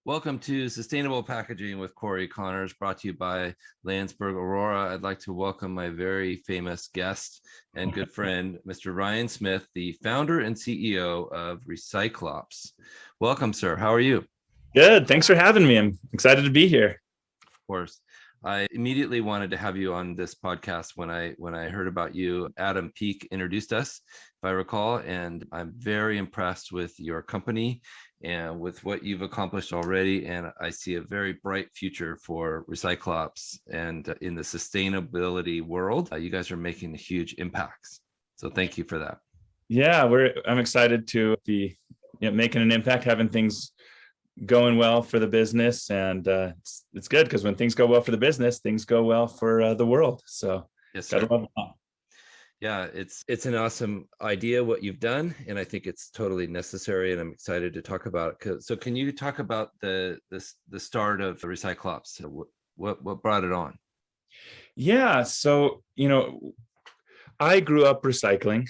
Welcome to Sustainable Packaging with Cory Connors, brought to you by Landsberg Aurora. I'd like to welcome my very famous guest and good friend, Mr. Ryan Smith, the founder and CEO of Recyclops. Welcome, sir. How are you? Good. Thanks for having me. I'm excited to be here. Of course. I immediately wanted to have you on this podcast when I heard about you. Adam Peake introduced us, if I recall, and I'm very impressed with your company and with what you've accomplished already. And I see a very bright future for Recyclops and in the sustainability world. You guys are making huge impacts. So thank you for that. Yeah, I'm excited to be making an impact, having things going well for the business, and it's good because when things go well for the business, things go well for the world. So yes, sir. Gotta love that. Yeah, it's an awesome idea what you've done, and I think it's totally necessary, and I'm excited to talk about it. So can you talk about the start of Recyclops? What brought it on? Yeah, so I grew up recycling.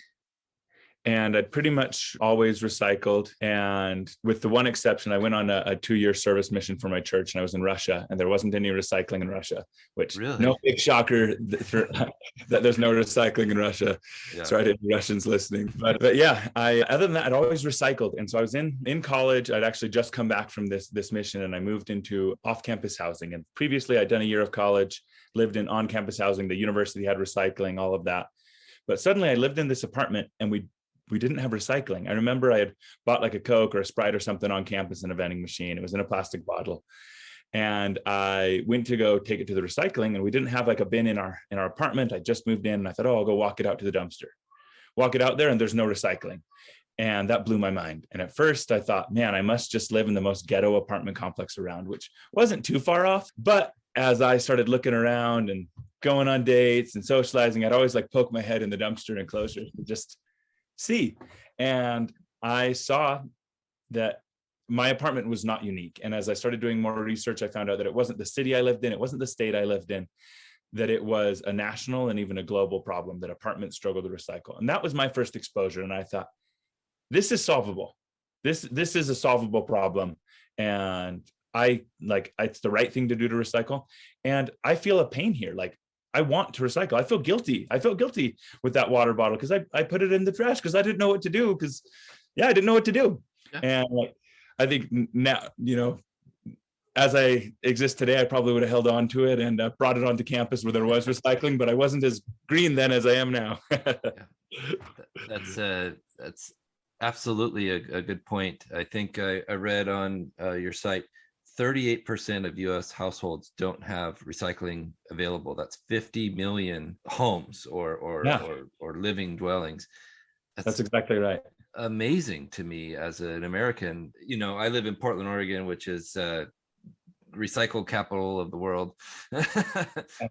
And I pretty much always recycled. And with the one exception, I went on a 2-year service mission for my church, and I was in Russia, and there wasn't any recycling in Russia, which really? No big shocker that there's no recycling in Russia. Yeah. Sorry to any Russians listening. But yeah, other than that, I'd always recycled. And so I was in college. I'd actually just come back from this mission, and I moved into off-campus housing. And previously I'd done a year of college, lived in on-campus housing. The university had recycling, all of that. But suddenly I lived in this apartment, and we didn't have recycling. I remember I had bought like a Coke or a Sprite or something on campus in a vending machine. It was in a plastic bottle. And I went to go take it to the recycling, and we didn't have like a bin in our apartment. I just moved in, and I thought, I'll go walk it out to the dumpster. Walk it out there, and there's no recycling. And that blew my mind. And at first I thought, man, I must just live in the most ghetto apartment complex around, which wasn't too far off. But as I started looking around and going on dates and socializing, I'd always like poke my head in the dumpster enclosure to just see. And I saw that my apartment was not unique. And as I started doing more research, I found out that it wasn't the city I lived in, it wasn't the state I lived in, that it was a national and even a global problem that apartments struggle to recycle. And that was my first exposure. And I thought, this is solvable. This is a solvable problem. And it's the right thing to do to recycle. And I feel a pain here. Like, I want to recycle. I feel guilty. I felt guilty with that water bottle because I put it in the trash because I didn't know what to do. I didn't know what to do. Yeah. And I think now, as I exist today, I probably would have held on to it and brought it onto campus where there was recycling, but I wasn't as green then as I am now. Yeah. That's absolutely a good point. I think I read on your site, 38% of U.S. households don't have recycling available. That's 50 million homes or living dwellings. That's exactly right. Amazing to me as an American. I live in Portland, Oregon, which is recycle capital of the world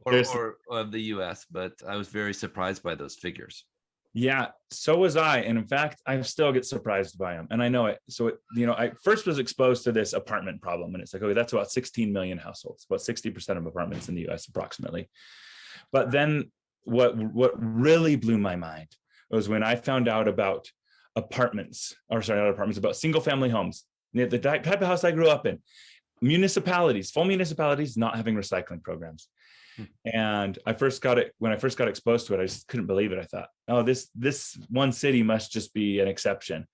or of the U.S. But I was very surprised by those figures. Yeah, so was I. And in fact, I still get surprised by them. And I know it. So, I first was exposed to this apartment problem. And it's like, okay, that's about 16 million households, about 60% of apartments in the US approximately. But then what really blew my mind was when I found out about about single family homes, the type of house I grew up in, full municipalities not having recycling programs. And when I first got exposed to it, I just couldn't believe it. I thought, oh, this one city must just be an exception.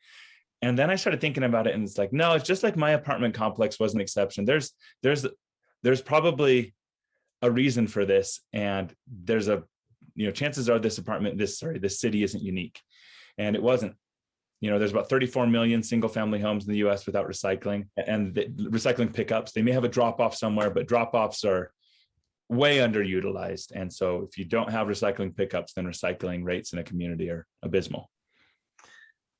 And then I started thinking about it, and it's like, no, it's just like my apartment complex was an exception. There's probably a reason for this, and there's chances are this city isn't unique. And it wasn't. There's about 34 million single family homes in the US without recycling, and the recycling pickups, they may have a drop off somewhere, but drop offs are way underutilized. And so if you don't have recycling pickups, then recycling rates in a community are abysmal.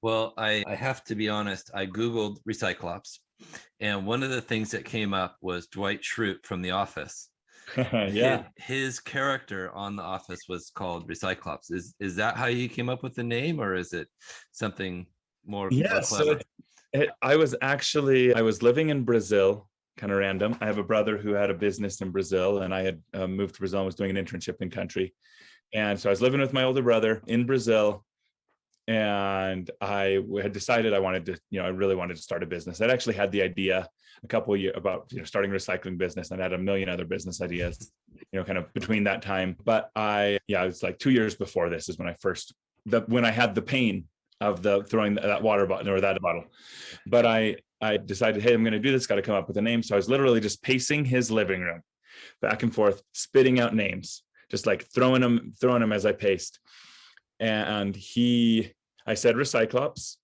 Well, I have to be honest, I Googled Recyclops, and one of the things that came up was Dwight Schrute from The Office. Yeah. His character on The Office was called Recyclops. Is that how you came up with the name, or is it something more clever? So I was living in Brazil, kind of random. I have a brother who had a business in Brazil, and I had moved to Brazil and was doing an internship in country. And so I was living with my older brother in Brazil, And I had decided I wanted to, I really wanted to start a business. I'd actually had the idea a couple of years about, starting a recycling business, and I had a million other business ideas, kind of between that time. But it was like 2 years before this is when when I had the pain of throwing that water bottle or that bottle. But I decided, hey, I'm going to do this, got to come up with a name. So I was literally just pacing his living room back and forth, spitting out names, just like throwing them as I paced. And I said Recyclops.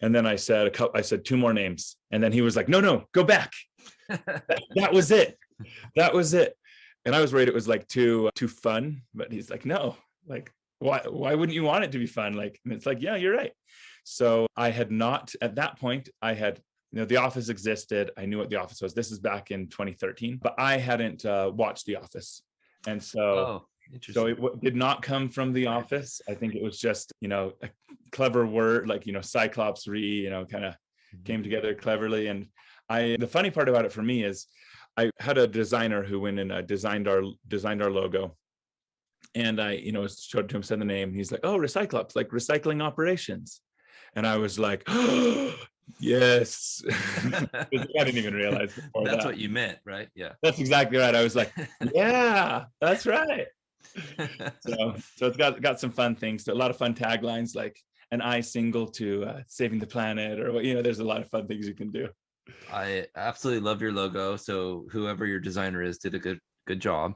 And then I said two more names. And then he was like, no, go back. That was it. That was it. And I was worried it was like too fun, but he's like, no, like, why wouldn't you want it to be fun? Like, and it's like, yeah, you're right. So I had not, at that point, I had, The Office existed. I knew what The Office was. This is back in 2013, but I hadn't watched The Office. And so, it did not come from The Office. I think it was just, a clever word, like, Cyclops kind of came together cleverly. And the funny part about it for me is I had a designer who went and designed our logo. And I, showed to him, said the name. He's like, oh, Recyclops, like recycling operations. And I was like, oh, yes. I didn't even realize that's what you meant, right? Yeah. That's exactly right. I was like, yeah, that's right. So it's got some fun things. So a lot of fun taglines, like an I single to saving the planet, or there's a lot of fun things you can do. I absolutely love your logo. So whoever your designer is did a good job.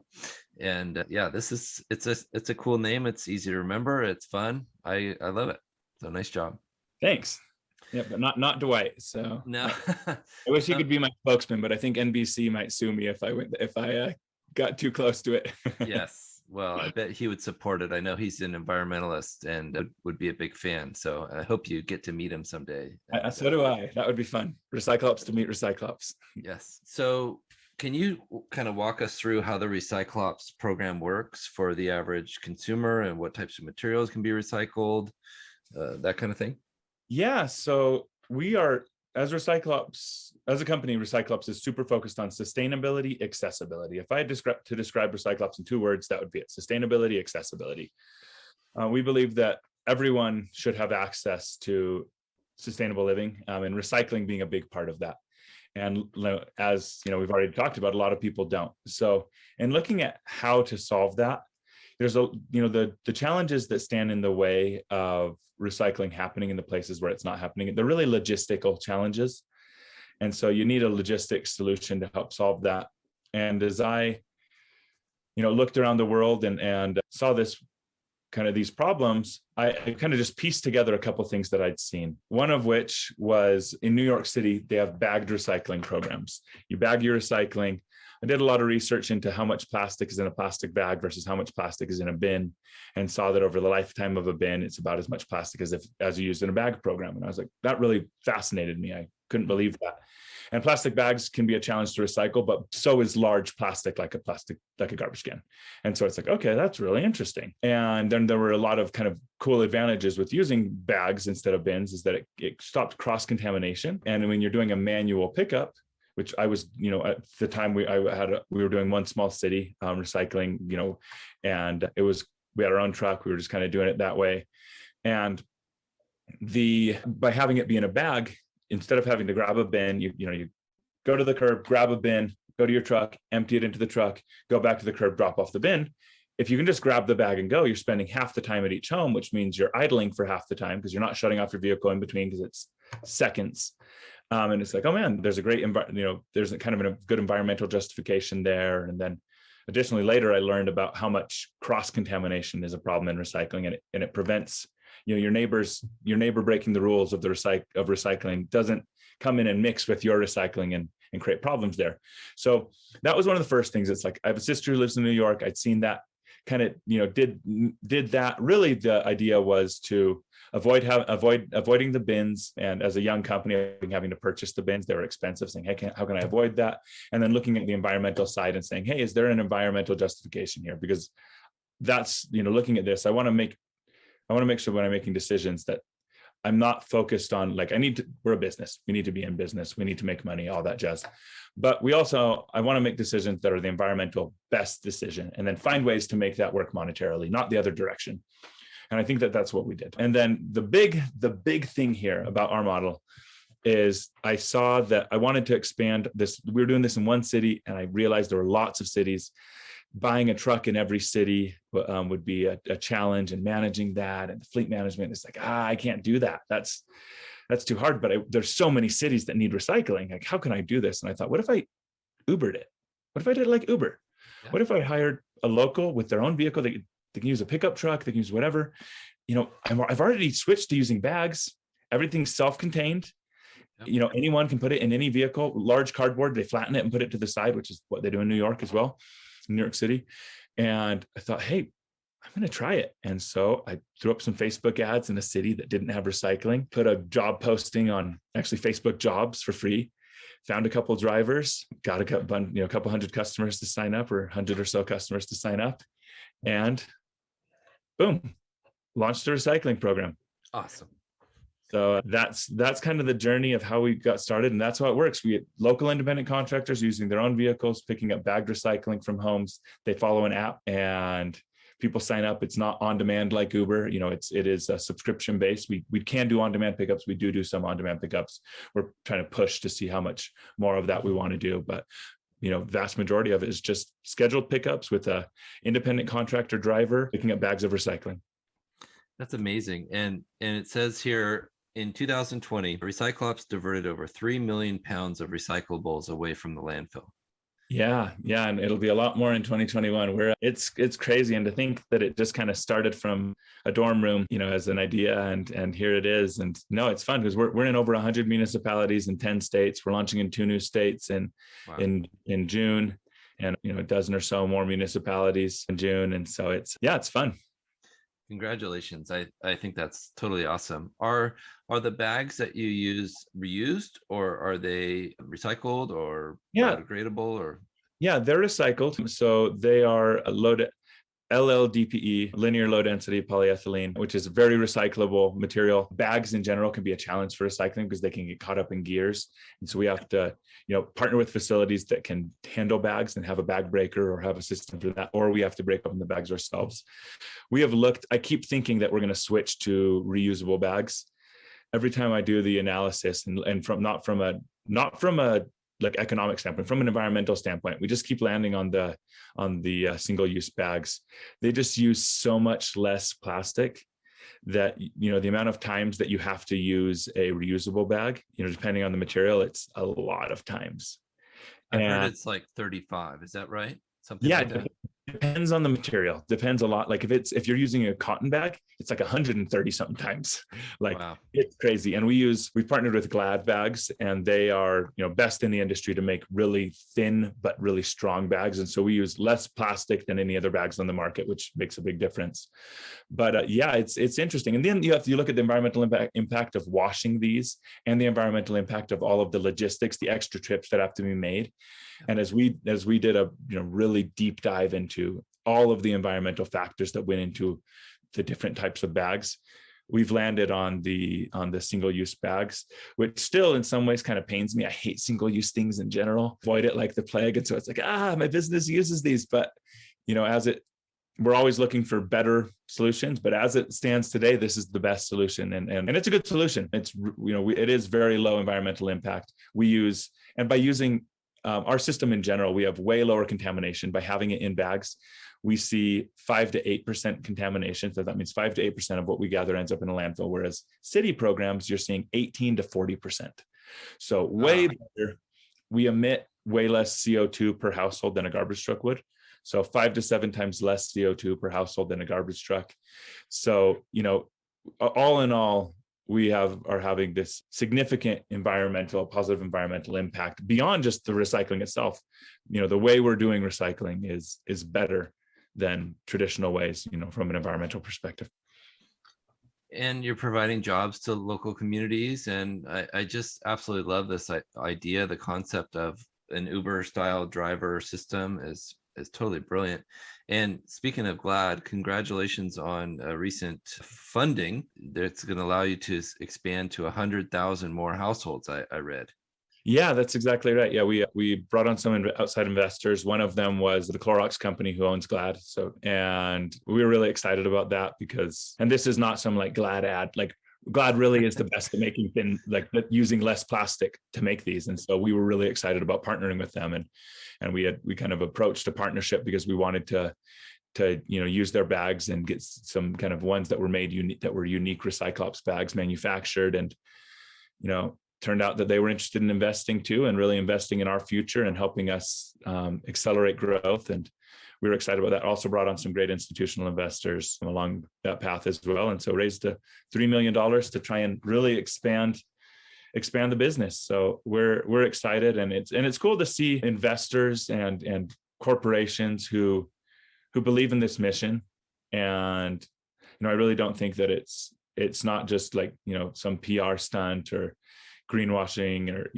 And it's a cool name. It's easy to remember. It's fun. I love it. So nice job. Thanks. Yeah, but not Dwight. So no. I wish he could be my spokesman, but I think NBC might sue me if I got too close to it. Yes. Well, I bet he would support it. I know he's an environmentalist and would be a big fan. So I hope you get to meet him someday. So do I. That would be fun. Recyclops to meet Recyclops. Yes. So can you kind of walk us through how the Recyclops program works for the average consumer, and what types of materials can be recycled, that kind of thing? Yeah. So we are, as Recyclops, as a company, Recyclops is super focused on sustainability, accessibility. If I had to describe Recyclops in 2 words, that would be it: sustainability, accessibility. We believe that everyone should have access to sustainable living, and recycling being a big part of that. And as we've already talked about, a lot of people don't. So in looking at how to solve that, there's the challenges that stand in the way of recycling happening in the places where it's not happening. They're really logistical challenges. And so you need a logistics solution to help solve that. And as I, looked around the world and saw these problems, I kind of just pieced together a couple of things that I'd seen. One of which was in New York City, they have bagged recycling programs. You bag your recycling. I did a lot of research into how much plastic is in a plastic bag versus how much plastic is in a bin, and saw that over the lifetime of a bin, it's about as much plastic as you use in a bag program. And I was like, that really fascinated me. I couldn't believe that. And plastic bags can be a challenge to recycle, but so is large plastic, like a garbage can. And so it's like, okay, that's really interesting. And then there were a lot of kind of cool advantages with using bags instead of bins, is that it stopped cross-contamination. And when you're doing a manual pickup, which I was, at the time we were doing one small city recycling, and we had our own truck. We were just kind of doing it that way. And by having it be in a bag, instead of having to grab a bin, you go to the curb, grab a bin, go to your truck, empty it into the truck, go back to the curb, drop off the bin. If you can just grab the bag and go, you're spending half the time at each home, which means you're idling for half the time because you're not shutting off your vehicle in between, because it's seconds. And it's like, oh man, there's a great there's kind of a good environmental justification there. And then additionally, later I learned about how much cross-contamination is a problem in recycling, and it prevents your neighbor breaking the rules of recycling doesn't come in and mix with your recycling and create problems there. So that was one of the first things. It's like, I have a sister who lives in New York. I'd seen that kind of, did that. Really, the idea was to avoiding the bins. And as a young company, having to purchase the bins, they were expensive, saying, hey, how can I avoid that? And then looking at the environmental side and saying, hey, is there an environmental justification here? Because that's, looking at this, I want to make sure when I'm making decisions that I'm not focused on, like, we're a business. We need to be in business. We need to make money, all that jazz. But I want to make decisions that are the environmental best decision, and then find ways to make that work monetarily, not the other direction. And I think that that's what we did. And then the big thing here about our model is I saw that I wanted to expand this. We were doing this in one city, and I realized there were lots of cities. Buying a truck in every city would be a challenge, and managing that and the fleet management is like, I can't do that. That's too hard. But there's so many cities that need recycling. Like, how can I do this? And I thought, what if I Ubered it? What if I did it like Uber? Yeah. What if I hired a local with their own vehicle? They can use a pickup truck. They can use whatever. I've already switched to using bags. Everything's self-contained. Yep. Anyone can put it in any vehicle. Large cardboard, they flatten it and put it to the side, which is what they do in New York as well, in New York City. And I thought, hey, I'm going to try it. And so I threw up some Facebook ads in a city that didn't have recycling, put a job posting on actually Facebook jobs for free, found a couple of drivers, got a couple hundred customers to sign up, or 100 or so customers to sign up, and boom, launched a recycling program. Awesome. So that's kind of the journey of how we got started. And that's how it works. We have local independent contractors using their own vehicles, picking up bagged recycling from homes. They follow an app and people sign up. It's not on demand like Uber. It is a subscription based. We can do on demand pickups. We do some on demand pickups. We're trying to push to see how much more of that we want to do. But vast majority of it is just scheduled pickups with a independent contractor driver picking up bags of recycling. That's amazing. And it says here, in 2020, Recyclops diverted over 3 million pounds of recyclables away from the landfill. Yeah. And it'll be a lot more in 2021. It's crazy. And to think that it just kind of started from a dorm room, as an idea, and here it is. And no, it's fun because we're in over 100 municipalities in 10 states. We're launching in 2 new states in June, and a dozen or so more municipalities in June. And so it's fun. Congratulations. I think that's totally awesome. Are the bags that you use reused, or are they recycled or biodegradable, or? Yeah, they're recycled. So they are loaded LLDPE, linear low density polyethylene, which is a very recyclable material. Bags in general can be a challenge for recycling because they can get caught up in gears. And so we have to, partner with facilities that can handle bags and have a bag breaker or have a system for that, or we have to break open the bags ourselves. I keep thinking that we're going to switch to reusable bags. Every time I do the analysis, and not from a like economic standpoint, from an environmental standpoint, we just keep landing on the single-use bags. They just use so much less plastic that, the amount of times that you have to use a reusable bag, depending on the material, it's a lot of times. I've heard it's like 35. Is that right? Something like that? Depends on the material. Depends a lot. Like if you're using a cotton bag, it's like 130 something times. Wow. It's crazy. And we've partnered with Glad bags, and they are, best in the industry to make really thin but really strong bags. And so we use less plastic than any other bags on the market, which makes a big difference. But it's interesting. And then you look at the environmental impact of washing these, and the environmental impact of all of the logistics, the extra trips that have to be made. And as we did a really deep dive into all of the environmental factors that went into the different types of bags, we've landed on the single-use bags, which still in some ways kind of pains me. I hate single-use things in general, avoid it like the plague. And so it's like, my business uses these, but we're always looking for better solutions, but as it stands today, this is the best solution. And it's a good solution. It's, it is very low environmental impact. By using our system in general, we have way lower contamination by having it in bags. We see 5 to 8% contamination. So that means 5 to 8% of what we gather ends up in a landfill. Whereas city programs, you're seeing 18 to 40%. So way better. We emit way less CO2 per household than a garbage truck would. So 5 to 7 times less CO2 per household than a garbage truck. So, all in all, we are having this significant positive environmental impact beyond just the recycling itself. The way we're doing recycling is better than traditional ways, from an environmental perspective. And you're providing jobs to local communities. And I just absolutely love this idea. The concept of an Uber style driver system is totally brilliant. And speaking of Glad, congratulations on recent funding that's going to allow you to expand to 100,000 more households, I read. Yeah, that's exactly right. Yeah, we brought on some outside investors. One of them was the Clorox company who owns Glad. So, and we were really excited about that because, and this is not some like Glad ad, like Glad really is the best at making thin, like using less plastic to make these. And so we were really excited about partnering with them, and we kind of approached a partnership because we wanted to use their bags and get some kind of ones that were made unique, that were unique Recyclops bags manufactured. And turned out that they were interested in investing too, and really investing in our future and helping us accelerate growth. And we were excited about that. Also brought on some great institutional investors along that path as well. And so raised $3 million to try and really expand the business. So we're excited, and it's cool to see investors and corporations who believe in this mission. And I really don't think that it's not just like some PR stunt or greenwashing, or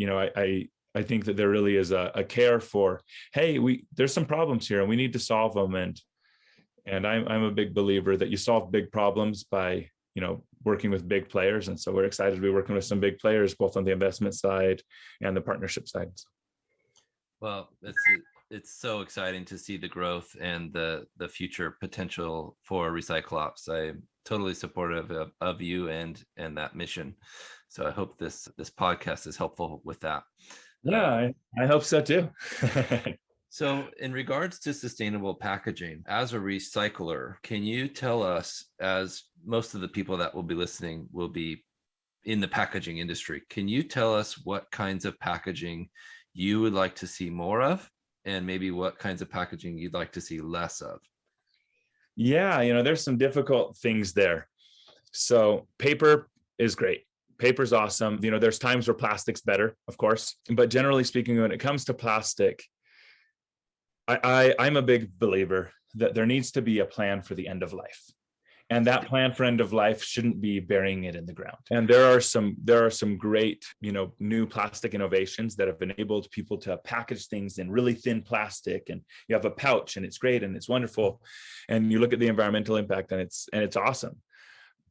I think that there really is a care for, hey, there's some problems here and we need to solve them. And I'm a big believer that you solve big problems by working with big players. And so we're excited to be working with some big players, both on the investment side and the partnership side. Well, it's so exciting to see the growth and the future potential for Recyclops. I'm totally supportive of you and that mission. So I hope this podcast is helpful with that. Yeah, I hope so too. So in regards to sustainable packaging, as a recycler, can you tell us, as most of the people that will be listening will be in the packaging industry, can you tell us what kinds of packaging you would like to see more of, and maybe what kinds of packaging you'd like to see less of? Yeah, there's some difficult things there. So paper is great. Paper's awesome. There's times where plastic's better, of course, but generally speaking, when it comes to plastic, I'm a big believer that there needs to be a plan for the end of life. And that plan for end of life shouldn't be burying it in the ground. And there are some great, new plastic innovations that have enabled people to package things in really thin plastic. And you have a pouch, and it's great and it's wonderful. And you look at the environmental impact, and it's awesome.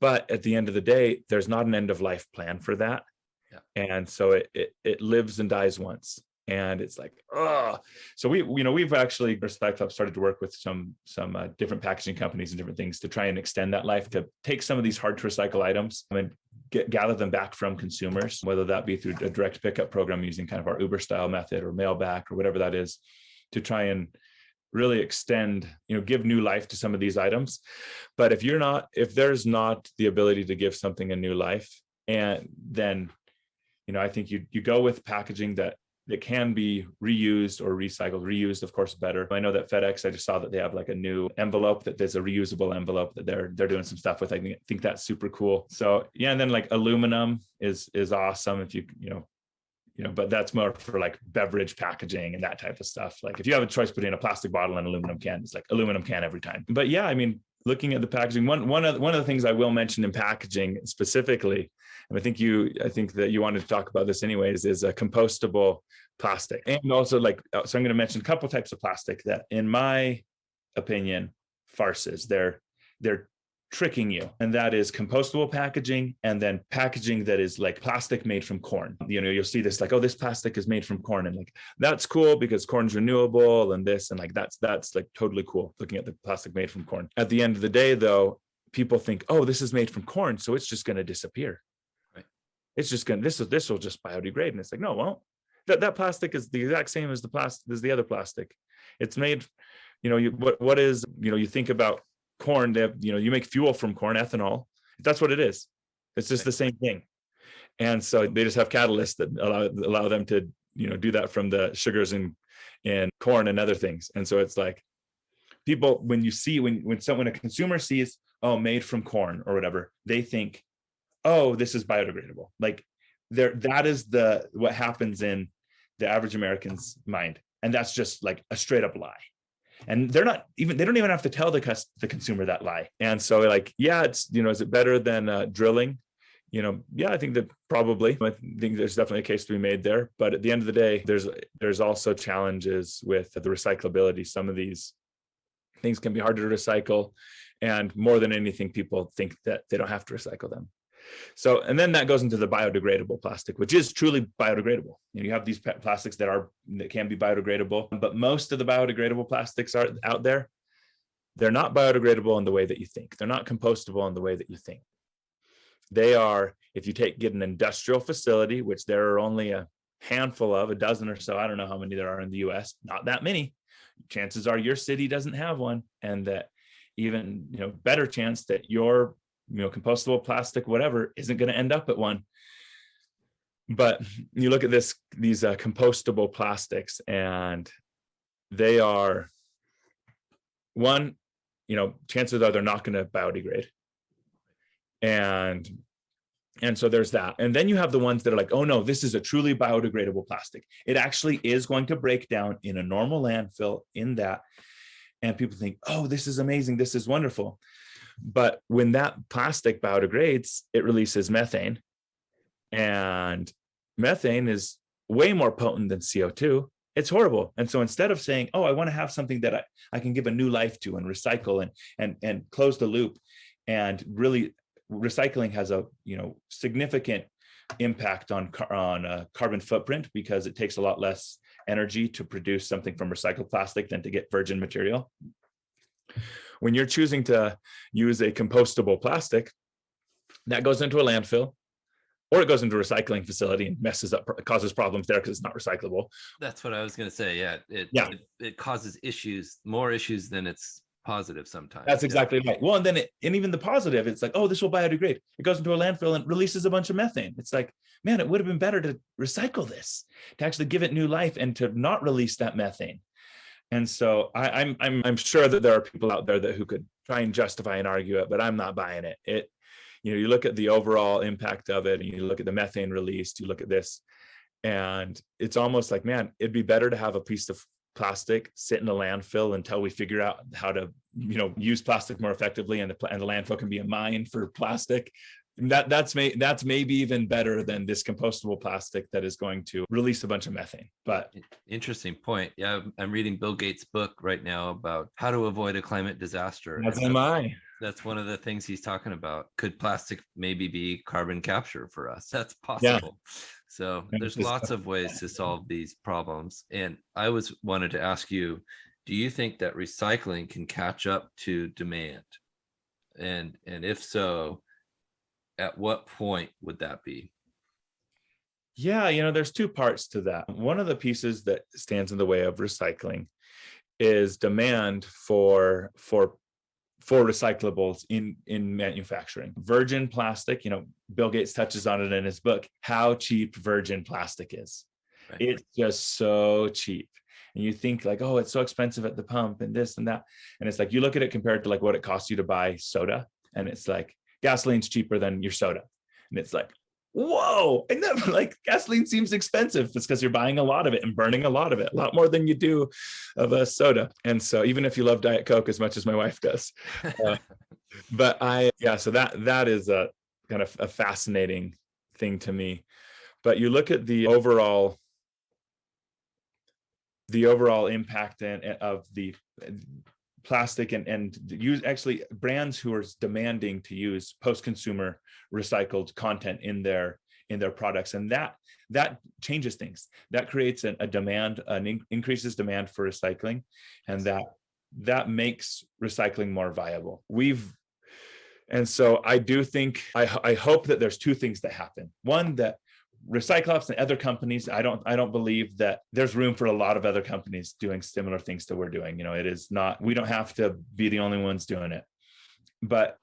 But at the end of the day, there's not an end of life plan for that. Yeah. And so it lives and dies once. And it's like, oh, so we've actually, Recyclops, started to work with some different packaging companies and different things to try and extend that life, to take some of these hard to recycle items and gather them back from consumers, whether that be through a direct pickup program using kind of our Uber style method, or mail back, or whatever that is, to try and really extend, give new life to some of these items. But if there's not the ability to give something a new life, and then, I think you go with packaging that can be reused or recycled. Reused, of course, better. I know that FedEx, I just saw that they have like a new envelope, that there's a reusable envelope that they're doing some stuff with. I think that's super cool. So yeah, and then like aluminum is awesome if but that's more for like beverage packaging and that type of stuff. Like if you have a choice between a plastic bottle and aluminum can, it's like aluminum can every time. But yeah, looking at the packaging, one of the things I will mention in packaging specifically, and I think that you wanted to talk about this anyways, is a compostable plastic. And also so I'm going to mention a couple types of plastic that, in my opinion, farces. They're tricking you, and that is compostable packaging, and then packaging that is like plastic made from corn. You'll see this like, oh, this plastic is made from corn, and like that's cool because corn's renewable, and this, and like that's like totally cool, looking at the plastic made from corn. At the end of the day, though, people think, oh, this is made from corn, so it's just going to disappear. Right? It's just going to this will just biodegrade, and it's like, no, well, that plastic is the exact same as the other plastic. It's made, what is, you think about corn, you make fuel from corn, ethanol. That's what it is. It's just the same thing. And so they just have catalysts that allow them to, do that from the sugars in corn and other things. And so it's like, people, when a consumer sees, oh, made from corn or whatever, they think, oh, this is biodegradable. Like that is what happens in the average American's mind. And that's just like a straight up lie. And they don't even have to tell the consumer that lie. And so like, yeah, it's, is it better than drilling? Yeah, I think that probably. I think there's definitely a case to be made there. But at the end of the day, there's also challenges with the recyclability. Some of these things can be harder to recycle. And more than anything, people think that they don't have to recycle them. So, and then that goes into the biodegradable plastic, which is truly biodegradable. You have these plastics that can be biodegradable, but most of the biodegradable plastics are out there. They're not biodegradable in the way that you think. They're not compostable in the way that you think. They are, if you get an industrial facility, which there are only a handful of, a dozen or so, I don't know how many there are in the US, not that many. Chances are your city doesn't have one, and that even, better chance that your, compostable plastic, whatever, isn't going to end up at one. But you look at these compostable plastics, and they are, one, chances are they're not going to biodegrade. And so there's that. And then you have the ones that are like, oh no, this is a truly biodegradable plastic. It actually is going to break down in a normal landfill in that. And people think, oh, this is amazing. This is wonderful. But when that plastic biodegrades, it releases methane. And methane is way more potent than CO2. It's horrible. And so instead of saying, oh, I want to have something that I can give a new life to and recycle and close the loop, and really recycling has a significant impact on carbon footprint, because it takes a lot less energy to produce something from recycled plastic than to get virgin material. When you're choosing to use a compostable plastic, that goes into a landfill, or it goes into a recycling facility and messes up, causes problems there because it's not recyclable. That's what I was going to say. Yeah, it causes more issues than it's positive sometimes. That's exactly right. Well, and then even the positive, it's like, oh, this will biodegrade. It goes into a landfill and releases a bunch of methane. It's like, man, it would have been better to recycle this, to actually give it new life and to not release that methane. And so I'm sure that there are people out there who could try and justify and argue it, but I'm not buying it. You look at the overall impact of it, and you look at the methane released, you look at this, and it's almost like, man, it'd be better to have a piece of plastic sit in a landfill until we figure out how to use plastic more effectively, and the landfill can be a mine for plastic. That's maybe even better than this compostable plastic that is going to release a bunch of methane. But interesting point. Yeah, I'm reading Bill Gates' book right now about how to avoid a climate disaster. That's one of the things he's talking about. Could plastic maybe be carbon capture for us? That's possible. Yeah. So there's lots of ways to solve these problems. And I wanted to ask you, do you think that recycling can catch up to demand? And if so, at what point would that be? Yeah, there's two parts to that. One of the pieces that stands in the way of recycling is demand for recyclables in manufacturing. Virgin plastic, Bill Gates touches on it in his book, how cheap virgin plastic is. Right. It's just so cheap. And you think like, oh, it's so expensive at the pump and this and that. And it's like, you look at it compared to like what it costs you to buy soda, and it's like, gasoline's cheaper than your soda. And it's like, whoa, I never, like, gasoline seems expensive. It's because you're buying a lot of it and burning a lot of it, a lot more than you do of a soda. And so even if you love Diet Coke as much as my wife does, so that is a kind of a fascinating thing to me. But you look at the overall impact of the plastic and use actually brands who are demanding to use post-consumer recycled content in their products, and that changes things. That creates a demand, increases demand for recycling, and that makes recycling more viable. And so I do think, I hope that there's two things that happen. One, that Recyclops and other companies, I don't believe that there's room for a lot of other companies doing similar things that we're doing. It is not, we don't have to be the only ones doing it. But,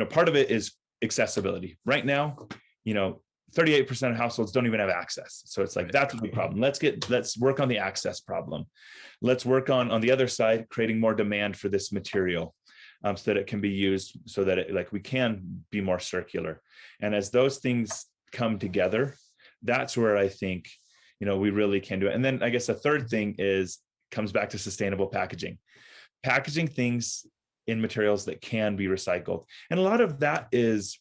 part of it is accessibility. Right now, 38% of households don't even have access. So it's like, that's a big problem. Let's work on the access problem. Let's work on the other side, creating more demand for this material. So that it can be used, so that we can be more circular. And as those things come together, that's where I think we really can do it. And then I guess a third thing comes back to sustainable packaging things in materials that can be recycled. And a lot of that is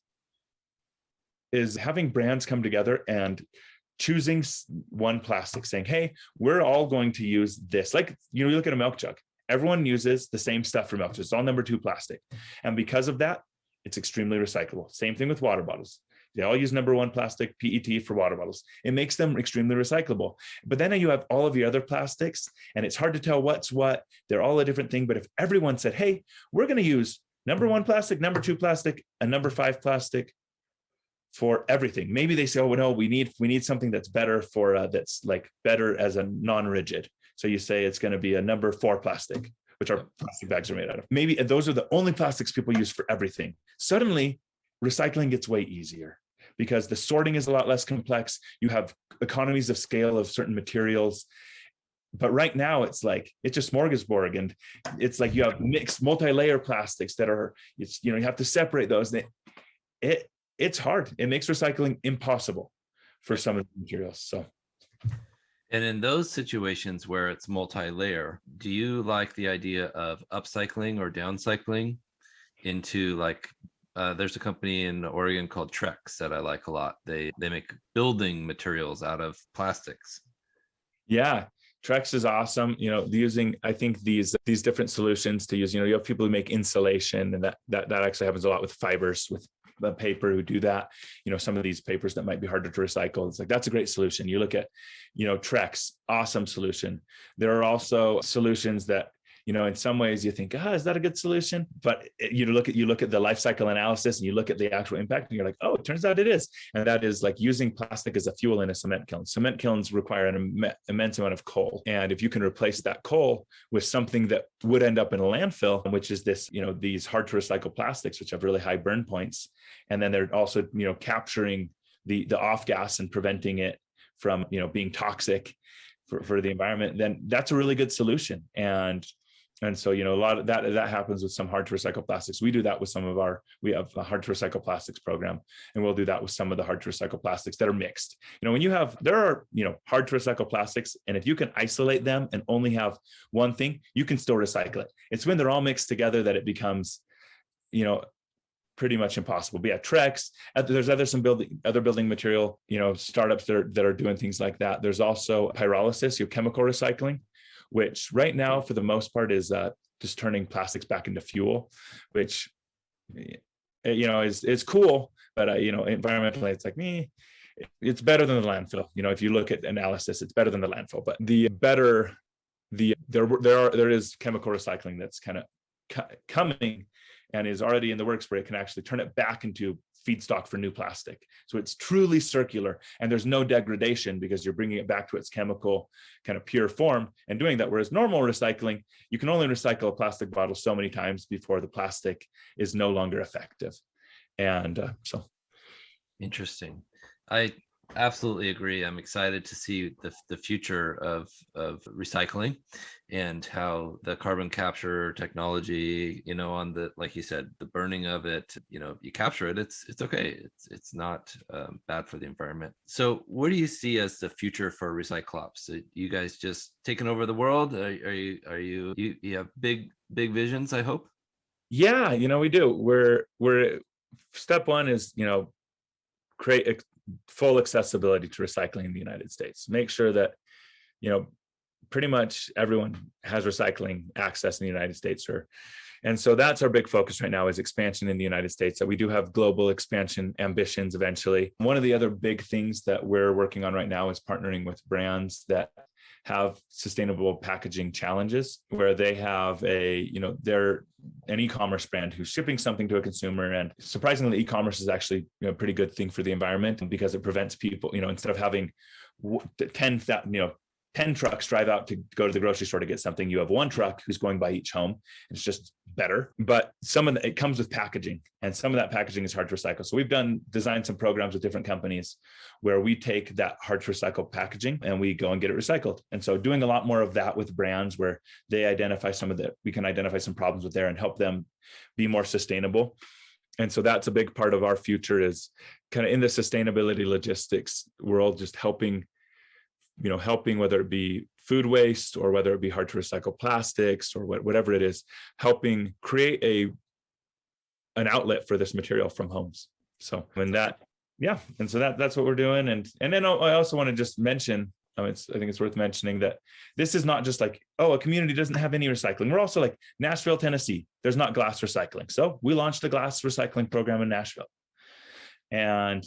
having brands come together and choosing one plastic, saying, hey, we're all going to use this. Like, you look at a milk jug, everyone uses the same stuff for milk. It's all number 2 plastic. And because of that, It's extremely recyclable. Same thing with water bottles. They all use number one plastic, PET, for water bottles. It makes them extremely recyclable. But then you have all of your other plastics, and it's hard to tell what's what. They're all a different thing. But if everyone said, hey, we're going to use number one plastic, number two plastic, and number five plastic for everything. Maybe they say, oh, no, we need something that's better for, that's like better as a non-rigid. So you say it's going to be a number four plastic, which our plastic bags are made out of. Maybe those are the only plastics people use for everything. Suddenly, recycling gets way easier because the sorting is a lot less complex. You have economies of scale of certain materials. But right now it's just smorgasbord, and it's like you have mixed multi-layer plastics that are, you have to separate those. It's hard. It makes recycling impossible for some of the materials. So. And in those situations where it's multi-layer, do you like the idea of upcycling or downcycling into there's a company in Oregon called Trex that I like a lot. They make building materials out of plastics. Yeah. Trex is awesome. Using, I think these different solutions to use, you have people who make insulation, and that actually happens a lot with fibers, with the paper, who do that. Some of these papers that might be harder to recycle. It's like, that's a great solution. You look at, Trex, awesome solution. There are also solutions that, in some ways you think, is that a good solution? But you look at the life cycle analysis, and you look at the actual impact, and you're like, oh, it turns out it is. And that is like using plastic as a fuel in a cement kiln. Cement kilns require an immense amount of coal. And if you can replace that coal with something that would end up in a landfill, which is this, these hard to recycle plastics, which have really high burn points. And then they're also, capturing the off gas and preventing it from, being toxic for the environment, then that's a really good solution. And so, a lot of that happens with some hard to recycle plastics. We do that with we have a hard to recycle plastics program, and we'll do that with some of the hard to recycle plastics that are mixed. There are hard to recycle plastics, and if you can isolate them and only have one thing, you can still recycle it. It's when they're all mixed together that it becomes, pretty much impossible. But yeah, Trex, there's other building material, startups that are doing things like that. There's also pyrolysis, chemical recycling, which right now, for the most part, is just turning plastics back into fuel, which, is cool. But, environmentally, it's like, it's better than the landfill. If you look at analysis, it's better than the landfill. But there is chemical recycling that's kind of coming and is already in the works, where it can actually turn it back into feedstock for new plastic. So it's truly circular, and there's no degradation because you're bringing it back to its chemical kind of pure form and doing that. Whereas normal recycling, you can only recycle a plastic bottle so many times before the plastic is no longer effective. And so. Interesting. I absolutely agree. I'm excited to see the future of recycling and how the carbon capture technology, on the, like you said, the burning of it, you capture it, it's okay. It's not bad for the environment. So what do you see as the future for Recyclops? You guys just taking over the world? You have big visions, I hope? Yeah, we do. We're step one is, create full accessibility to recycling in the United States. Make sure that, pretty much everyone has recycling access in the United States. And so that's our big focus right now, is expansion in the United States. That we do have global expansion ambitions eventually. One of the other big things that we're working on right now is partnering with brands that have sustainable packaging challenges, where they have they're an e-commerce brand who's shipping something to a consumer. And surprisingly, e-commerce is actually a pretty good thing for the environment, because it prevents people, instead of having 10 trucks drive out to go to the grocery store to get something, you have one truck who's going by each home. It's just better. But it comes with packaging, and some of that packaging is hard to recycle. So we've designed some programs with different companies where we take that hard to recycle packaging and we go and get it recycled. And so doing a lot more of that with brands, where they identify we can identify some problems with there and help them be more sustainable. And so that's a big part of our future, is kind of in the sustainability logistics world, just helping, whether it be food waste or whether it be hard to recycle plastics or whatever it is, helping create an outlet for this material from homes. So that's what we're doing. And then I also want to just mention, I think it's worth mentioning that this is not just like, oh, a community doesn't have any recycling. We're also like Nashville, Tennessee. There's not glass recycling. So we launched a glass recycling program in Nashville. And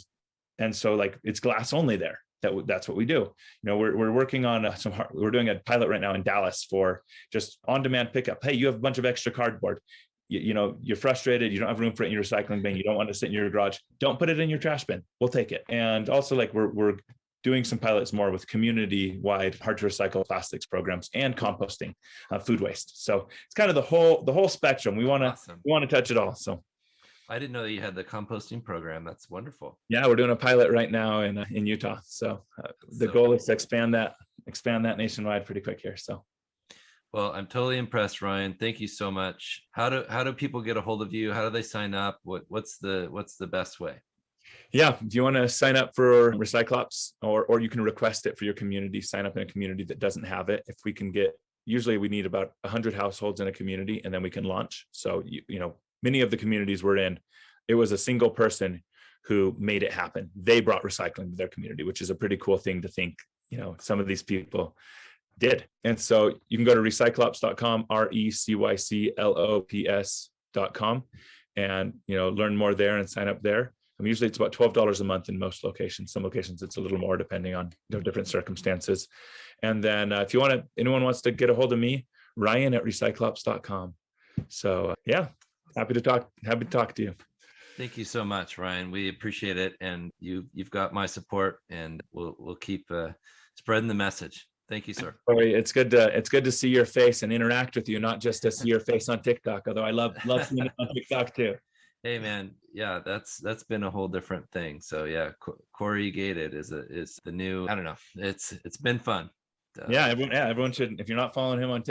so like it's glass only there. That's what we do. We're working on we're doing a pilot right now in Dallas for just on-demand pickup. Hey, you have a bunch of extra cardboard. You're frustrated. You don't have room for it in your recycling bin. You don't want to sit in your garage. Don't put it in your trash bin. We'll take it. And also like we're doing some pilots more with community-wide hard to recycle plastics programs and composting food waste. So it's kind of the whole spectrum. We want to touch it all. So I didn't know that you had the composting program. That's wonderful. Yeah, we're doing a pilot right now in Utah. So the goal is to expand that nationwide pretty quick here. So, well, I'm totally impressed, Ryan. Thank you so much. How do people get a hold of you? How do they sign up? What's the best way? Yeah, if you want to sign up for Recyclops, or you can request it for your community, sign up in a community that doesn't have it. If we can usually we need about 100 households in a community, and then we can launch. So many of the communities we're in, it was a single person who made it happen. They brought recycling to their community, which is a pretty cool thing to think, some of these people did. And so you can go to recyclops.com, recyclops.com, and, learn more there and sign up there. Usually it's about $12 a month in most locations. Some locations it's a little more depending on different circumstances. And then if anyone wants to get a hold of me, Ryan at recyclops.com. So yeah, happy to talk to you. Thank you so much, Ryan. We appreciate it, and you've got my support, and we'll keep spreading the message. Thank you, sir. Cory, it's good to see your face and interact with you, not just to see your face on TikTok. Although I love seeing it on TikTok too. Hey man, yeah, that's been a whole different thing. So yeah, Cory Gated is the new. I don't know. It's been fun. Everyone should. If you're not following him on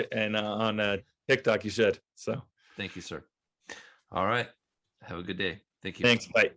TikTok, you should. So thank you, sir. All right. Have a good day. Thank you. Thanks. Bye.